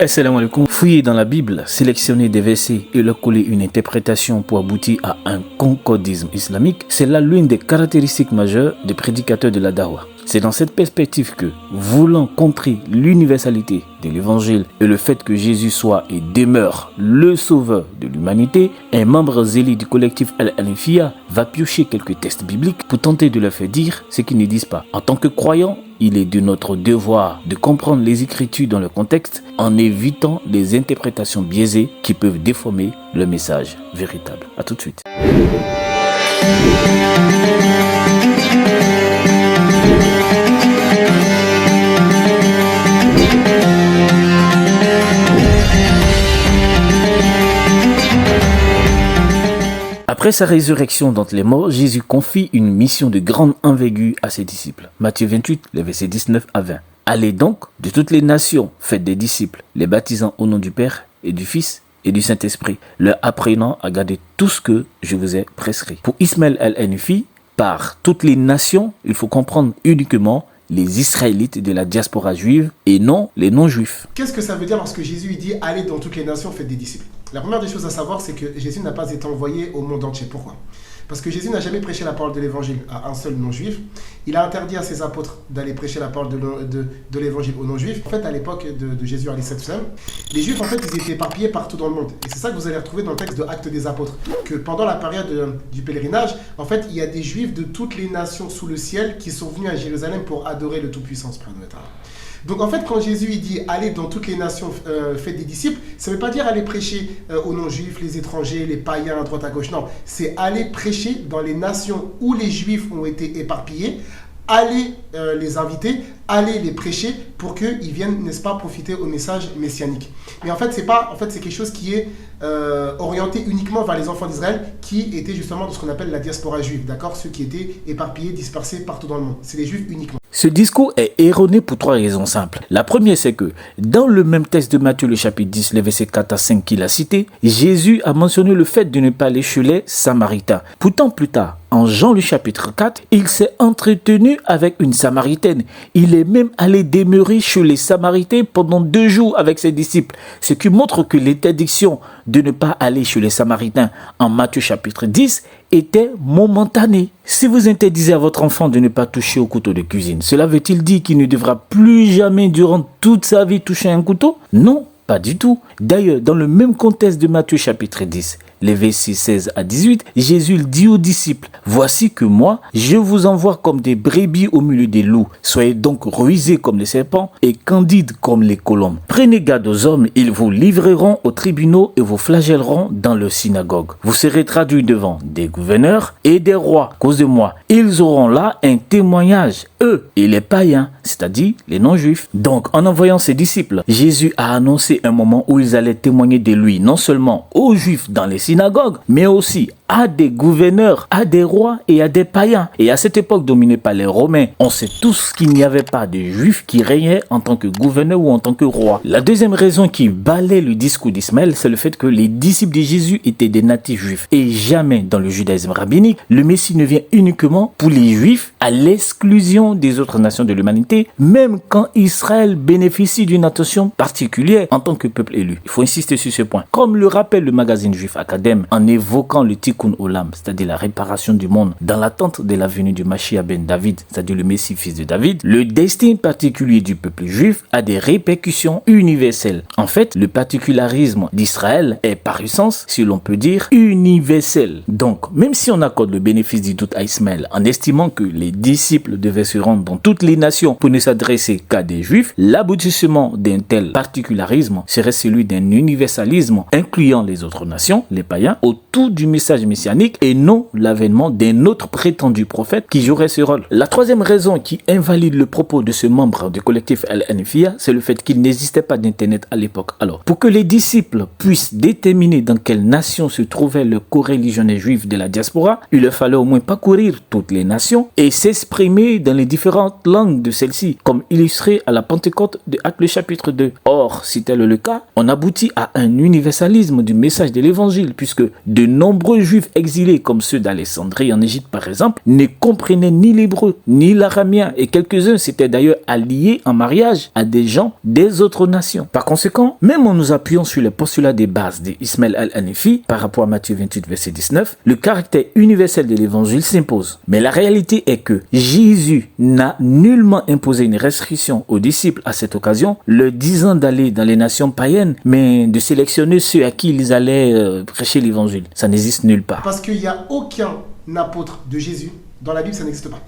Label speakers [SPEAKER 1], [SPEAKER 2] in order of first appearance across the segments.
[SPEAKER 1] Assalamu alaikum. Fouiller dans la Bible, sélectionner des versets et leur coller une interprétation pour aboutir à un concordisme islamique, c'est là l'une des caractéristiques majeures des prédicateurs de la Dawa. C'est dans cette perspective que, voulant contrer l'universalité de l'évangile et le fait que Jésus soit et demeure le sauveur de l'humanité, un membre zélé du collectif Al-Hanafiya va piocher quelques textes bibliques pour tenter de leur faire dire ce qu'ils ne disent pas. En tant que croyants, il est de notre devoir de comprendre les Écritures dans leur contexte en évitant les interprétations biaisées qui peuvent déformer le message véritable. A tout de suite. Après sa résurrection d'entre les morts, Jésus confie une mission de grande envergure à ses disciples. Matthieu 28, les versets 19 à 20. Allez donc de toutes les nations, faites des disciples, les baptisant au nom du Père et du Fils et du Saint-Esprit, leur apprenant à garder tout ce que je vous ai prescrit. Pour Ismaël Al-Hanafi, par toutes les nations, il faut comprendre uniquement les Israélites de la diaspora juive et non les non-juifs.
[SPEAKER 2] Qu'est-ce que ça veut dire lorsque Jésus dit « Allez dans toutes les nations, faites des disciples » ? La première des choses à savoir, c'est que Jésus n'a pas été envoyé au monde entier. Pourquoi ? Parce que Jésus n'a jamais prêché la parole de l'évangile à un seul non-juif. Il a interdit à ses apôtres d'aller prêcher la parole de l'évangile aux non-juifs. En fait, à l'époque de Jésus, les juifs, en fait, ils étaient éparpillés partout dans le monde. Et c'est ça que vous allez retrouver dans le texte de Actes des apôtres. Que pendant la période du pèlerinage, en fait, il y a des juifs de toutes les nations sous le ciel qui sont venus à Jérusalem pour adorer le Tout-Puissant. Donc en fait, quand Jésus il dit « Allez dans toutes les nations, faites des disciples », ça ne veut pas dire aller prêcher aux non-juifs, les étrangers, les païens à droite à gauche. Non, c'est aller prêcher dans les nations où les juifs ont été éparpillés, aller les inviter, aller les prêcher pour qu'ils viennent, n'est-ce pas, profiter au message messianique. Mais en fait, c'est quelque chose qui est orienté uniquement vers les enfants d'Israël qui étaient justement dans ce qu'on appelle la diaspora juive, d'accord ? Ceux qui étaient éparpillés, dispersés partout dans le monde. C'est les juifs uniquement.
[SPEAKER 1] Ce discours est erroné pour trois raisons simples. La première, c'est que dans le même texte de Matthieu, le chapitre 10, les versets 4 à 5 qu'il a cité, Jésus a mentionné le fait de ne pas aller chez les Samaritains. Pourtant, plus tard, en Jean le chapitre 4, il s'est entretenu avec une Samaritaine. Il est même allé demeurer chez les Samaritains pendant 2 jours avec ses disciples. Ce qui montre que l'interdiction de ne pas aller chez les Samaritains en Matthieu chapitre 10 était momentanée. Si vous interdisez à votre enfant de ne pas toucher au couteau de cuisine, cela veut-il dire qu'il ne devra plus jamais durant toute sa vie toucher un couteau ? Non, pas du tout. D'ailleurs, dans le même contexte de Matthieu chapitre 10, les versets 16 à 18, Jésus dit aux disciples, « Voici que moi, je vous envoie comme des brebis au milieu des loups. Soyez donc rusés comme les serpents et candides comme les colombes. Prenez garde aux hommes, ils vous livreront aux tribunaux et vous flagelleront dans leurs synagogues. Vous serez traduits devant des gouverneurs et des rois. À cause de moi, ils auront là un témoignage, eux et les païens, c'est-à-dire les non-juifs. » Donc, en envoyant ses disciples, Jésus a annoncé un moment où ils allaient témoigner de lui, non seulement aux juifs dans les synagogues, mais aussi à des gouverneurs, à des rois et à des païens. Et à cette époque dominée par les Romains, on sait tous qu'il n'y avait pas de juifs qui régnaient en tant que gouverneur ou en tant que roi. La deuxième raison qui balaie le discours d'Ismaël, c'est le fait que les disciples de Jésus étaient des natifs juifs. Et jamais dans le judaïsme rabbinique, le Messie ne vient uniquement pour les juifs à l'exclusion des autres nations de l'humanité, même quand Israël bénéficie d'une attention particulière en tant que peuple élu. Il faut insister sur ce point. Comme le rappelle le magazine juif Acadème en évoquant le Tikkun Olam, c'est-à-dire la réparation du monde dans l'attente de la venue du Mashiach ben David, c'est-à-dire le Messie fils de David, le destin particulier du peuple juif a des répercussions universelles. En fait, le particularisme d'Israël est par essence, si l'on peut dire, universel. Donc, même si on accorde le bénéfice du doute à Ismaël en estimant que les disciples devaient se rendre dans toutes les nations pour ne s'adresser qu'à des juifs, l'aboutissement d'un tel particularisme serait celui d'un universalisme incluant les autres nations, les païens, autour du message messianique et non l'avènement d'un autre prétendu prophète qui jouerait ce rôle. La troisième raison qui invalide le propos de ce membre du collectif Al-Hanafiya, c'est le fait qu'il n'existait pas d'internet à l'époque. Alors, pour que les disciples puissent déterminer dans quelle nation se trouvaient les coreligionnaires juifs de la diaspora, il leur fallait au moins parcourir toutes les nations et s'exprimer dans les différentes langues de celles-ci, comme illustré à la Pentecôte de Actes le chapitre 2. Or, si tel est le cas, on aboutit à un universalisme du message de l'évangile, puisque de De nombreux juifs exilés, comme ceux d'Alexandrie en Égypte par exemple, ne comprenaient ni l'hébreu ni l'aramien et quelques-uns s'étaient d'ailleurs alliés en mariage à des gens des autres nations. Par conséquent, même en nous appuyant sur les postulats des bases d'Ismaël al-Hanifi par rapport à Matthieu 28 verset 19, le caractère universel de l'évangile s'impose. Mais la réalité est que Jésus n'a nullement imposé une restriction aux disciples à cette occasion, leur disant d'aller dans les nations païennes, mais de sélectionner ceux à qui ils allaient prêcher l'évangile. Ça n'existe nulle part.
[SPEAKER 2] Parce qu'il n'y a aucun apôtre de Jésus, dans la Bible ça n'existe pas.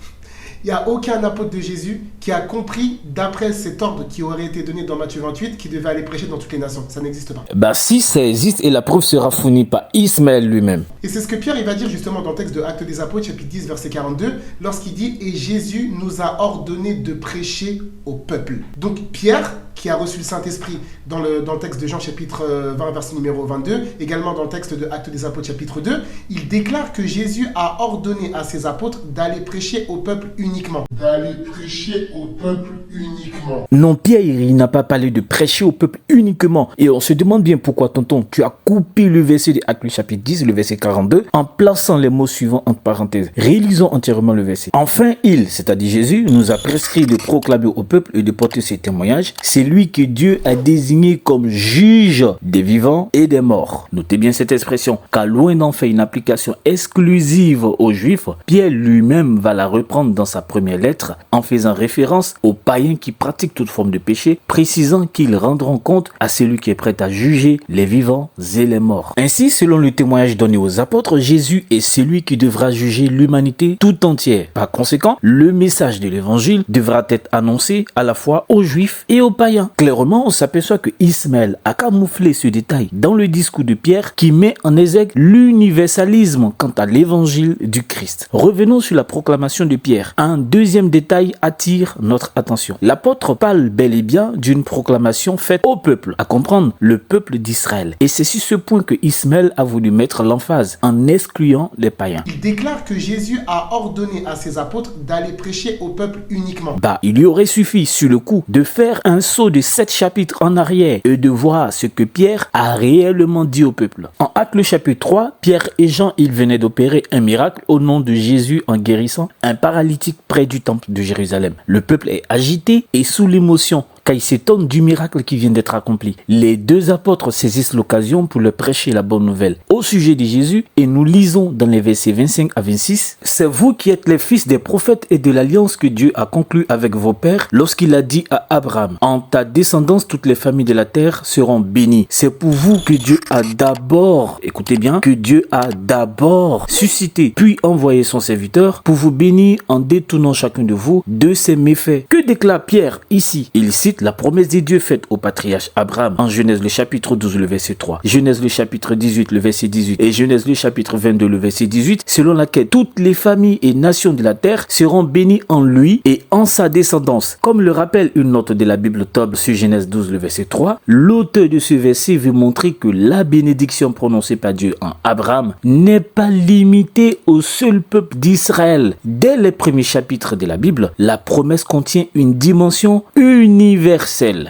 [SPEAKER 2] Il n'y a aucun apôtre de Jésus qui a compris, d'après cet ordre qui aurait été donné dans Matthieu 28, qu'il devait aller prêcher dans toutes les nations. Ça n'existe pas.
[SPEAKER 1] Bah si ça existe, et la preuve sera fournie par Ismaël lui-même.
[SPEAKER 2] Et c'est ce que Pierre il va dire justement dans le texte de Actes des Apôtres, chapitre 10, verset 42, lorsqu'il dit « Et Jésus nous a ordonné de prêcher au peuple ». Donc Pierre, qui a reçu le Saint-Esprit dans le texte de Jean chapitre 20, verset numéro 22, également dans le texte de Actes des Apôtres chapitre 2, il déclare que Jésus a ordonné à ses apôtres d'aller prêcher au peuple uniquement. D'aller prêcher au peuple uniquement.
[SPEAKER 1] Non, Pierre, il n'a pas parlé de prêcher au peuple uniquement. Et on se demande bien pourquoi, tonton, tu as coupé le verset de Actes chapitre 10, le verset 42, en plaçant les mots suivants entre parenthèses. Réalisons entièrement le verset. Enfin, il, c'est-à-dire Jésus, nous a prescrit de proclamer au peuple et de porter ses témoignages. C'est lui que Dieu a désigné comme juge des vivants et des morts. Notez bien cette expression, car loin d'en faire une application exclusive aux Juifs, Pierre lui-même va la reprendre dans sa première lettre en faisant référence aux païens qui pratiquent toute forme de péché, précisant qu'ils rendront compte à celui qui est prêt à juger les vivants et les morts. Ainsi, selon le témoignage donné aux apôtres, Jésus est celui qui devra juger l'humanité tout entière. Par conséquent, le message de l'évangile devra être annoncé à la fois aux Juifs et aux païens. Clairement, on s'aperçoit que Ismaël a camouflé ce détail dans le discours de Pierre qui met en exergue l'universalisme quant à l'évangile du Christ. Revenons sur la proclamation de Pierre. Un deuxième détail attire notre attention. L'apôtre parle bel et bien d'une proclamation faite au peuple, à comprendre le peuple d'Israël. Et c'est sur ce point que Ismaël a voulu mettre l'emphase en excluant les païens.
[SPEAKER 2] Il déclare que Jésus a ordonné à ses apôtres d'aller prêcher au peuple uniquement.
[SPEAKER 1] Il lui aurait suffi sur le coup de faire un saut de 7 chapitres en arrière et de voir ce que Pierre a réellement dit au peuple. En Actes le chapitre 3, Pierre et Jean, ils venaient d'opérer un miracle au nom de Jésus en guérissant un paralytique près du temple de Jérusalem. Le peuple est agité et sous l'émotion car il s'étonne du miracle qui vient d'être accompli. Les deux apôtres saisissent l'occasion pour leur prêcher la bonne nouvelle au sujet de Jésus et nous lisons dans les versets 25 à 26 « C'est vous qui êtes les fils des prophètes et de l'alliance que Dieu a conclue avec vos pères lorsqu'il a dit à Abraham « En ta descendance, toutes les familles de la terre seront bénies. » C'est pour vous que Dieu a d'abord, écoutez bien, que Dieu a d'abord suscité puis envoyé son serviteur pour vous bénir en détournant chacun de vous de ses méfaits. Que déclare Pierre ici? Il cite la promesse de Dieu faite au patriarche Abraham en Genèse le chapitre 12 le verset 3, Genèse le chapitre 18 le verset 18 et Genèse le chapitre 22 le verset 18, selon laquelle toutes les familles et nations de la terre seront bénies en lui et en sa descendance. Comme le rappelle une note de la Bible Tob sur Genèse 12 le verset 3, l'auteur de ce verset veut montrer que la bénédiction prononcée par Dieu en Abraham n'est pas limitée au seul peuple d'Israël. Dès les premiers chapitres de la Bible, la promesse contient une dimension universelle.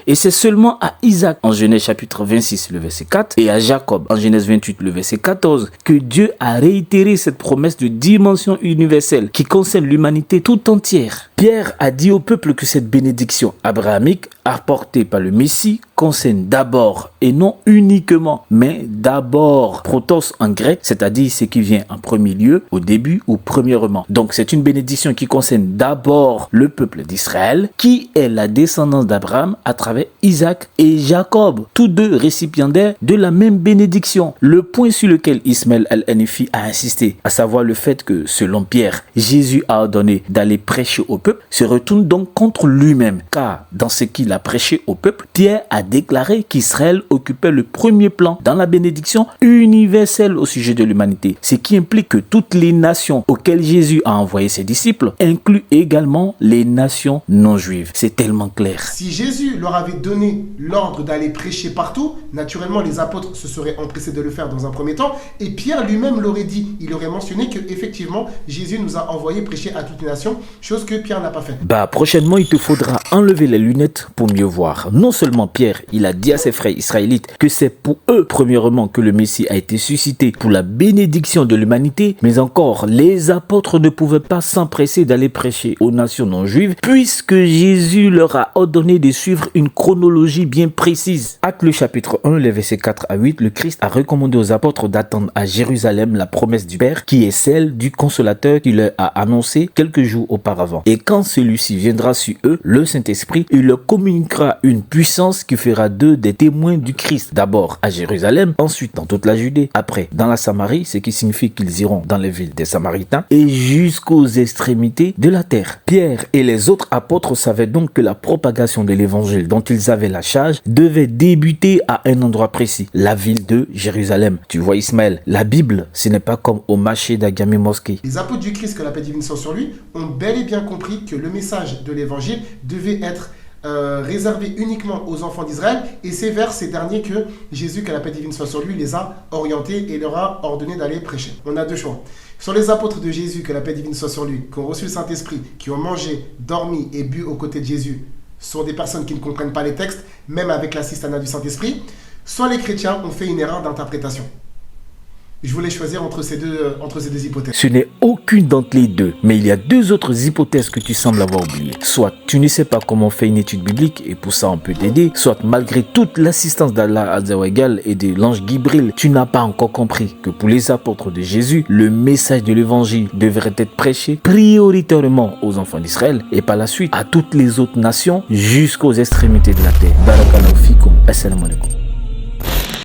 [SPEAKER 1] Et c'est seulement à Isaac en Genèse chapitre 26 le verset 4 et à Jacob en Genèse 28 le verset 14 que Dieu a réitéré cette promesse de dimension universelle qui concerne l'humanité tout entière. Pierre a dit au peuple que cette bénédiction abrahamique apportée par le Messie concerne d'abord et non uniquement, mais d'abord, protos en grec, c'est-à-dire ce qui vient en premier lieu, au début ou premièrement. Donc c'est une bénédiction qui concerne d'abord le peuple d'Israël, qui est la descendance d'Abraham à travers Isaac et Jacob, tous deux récipiendaires de la même bénédiction. Le point sur lequel Ismaël al-Hanifi a insisté, à savoir le fait que, selon Pierre, Jésus a ordonné d'aller prêcher au peuple, se retourne donc contre lui-même, car dans ce qu'il a prêché au peuple, Pierre a déclaré qu'Israël occupait le premier plan dans la bénédiction universelle au sujet de l'humanité, ce qui implique que toutes les nations auxquelles Jésus a envoyé ses disciples incluent également les nations non juives. C'est tellement clair.
[SPEAKER 2] Si Jésus leur avait donné l'ordre d'aller prêcher partout, naturellement les apôtres se seraient empressés de le faire dans un premier temps, et Pierre lui-même l'aurait dit, il aurait mentionné que effectivement Jésus nous a envoyé prêcher à toutes les nations, chose que Pierre n'a pas fait.
[SPEAKER 1] Prochainement, il te faudra enlever les lunettes pour mieux voir. Non seulement Pierre, il a dit à ses frères israélites que c'est pour eux, premièrement, que le Messie a été suscité pour la bénédiction de l'humanité, mais encore, les apôtres ne pouvaient pas s'empresser d'aller prêcher aux nations non juives, puisque Jésus leur a ordonné de suivre une chronologie bien précise. Actes le chapitre 1, les versets 4 à 8, le Christ a recommandé aux apôtres d'attendre à Jérusalem la promesse du Père, qui est celle du consolateur qu'il leur a annoncé quelques jours auparavant. Et quand celui-ci viendra sur eux, le Saint-Esprit, il leur communiquera une puissance qui fera d'eux des témoins du Christ. D'abord à Jérusalem, ensuite dans toute la Judée, après dans la Samarie, ce qui signifie qu'ils iront dans les villes des Samaritains et jusqu'aux extrémités de la terre. Pierre et les autres apôtres savaient donc que la propagation de l'évangile dont ils avaient la charge devait débuter à un endroit précis, la ville de Jérusalem. Tu vois Ismaël, la Bible, ce n'est pas comme au marché d'Agami Mosquée.
[SPEAKER 2] Les apôtres du Christ, que la paix divine soit sur lui, ont bel et bien compris que le message de l'évangile devait être réservé uniquement aux enfants d'Israël, et c'est vers ces derniers que Jésus, que la paix divine soit sur lui, les a orientés et leur a ordonné d'aller prêcher. On a deux choix. Sur les apôtres de Jésus, que la paix divine soit sur lui, qui ont reçu le Saint-Esprit, qui ont mangé, dormi et bu aux côtés de Jésus, sont des personnes qui ne comprennent pas les textes, même avec l'assistanat du Saint-Esprit, soit les chrétiens ont fait une erreur d'interprétation. Je voulais choisir entre ces deux hypothèses.
[SPEAKER 1] Ce n'est aucune d'entre les deux, mais il y a deux autres hypothèses que tu sembles avoir oubliées. Soit tu ne sais pas comment faire une étude biblique et pour ça on peut t'aider, soit malgré toute l'assistance d'Allah Azzawajal et de l'ange Gibril, tu n'as pas encore compris que pour les apôtres de Jésus, le message de l'évangile devrait être prêché prioritairement aux enfants d'Israël et par la suite à toutes les autres nations jusqu'aux extrémités de la terre. Barakallahu fikum. Assalamu alaikum.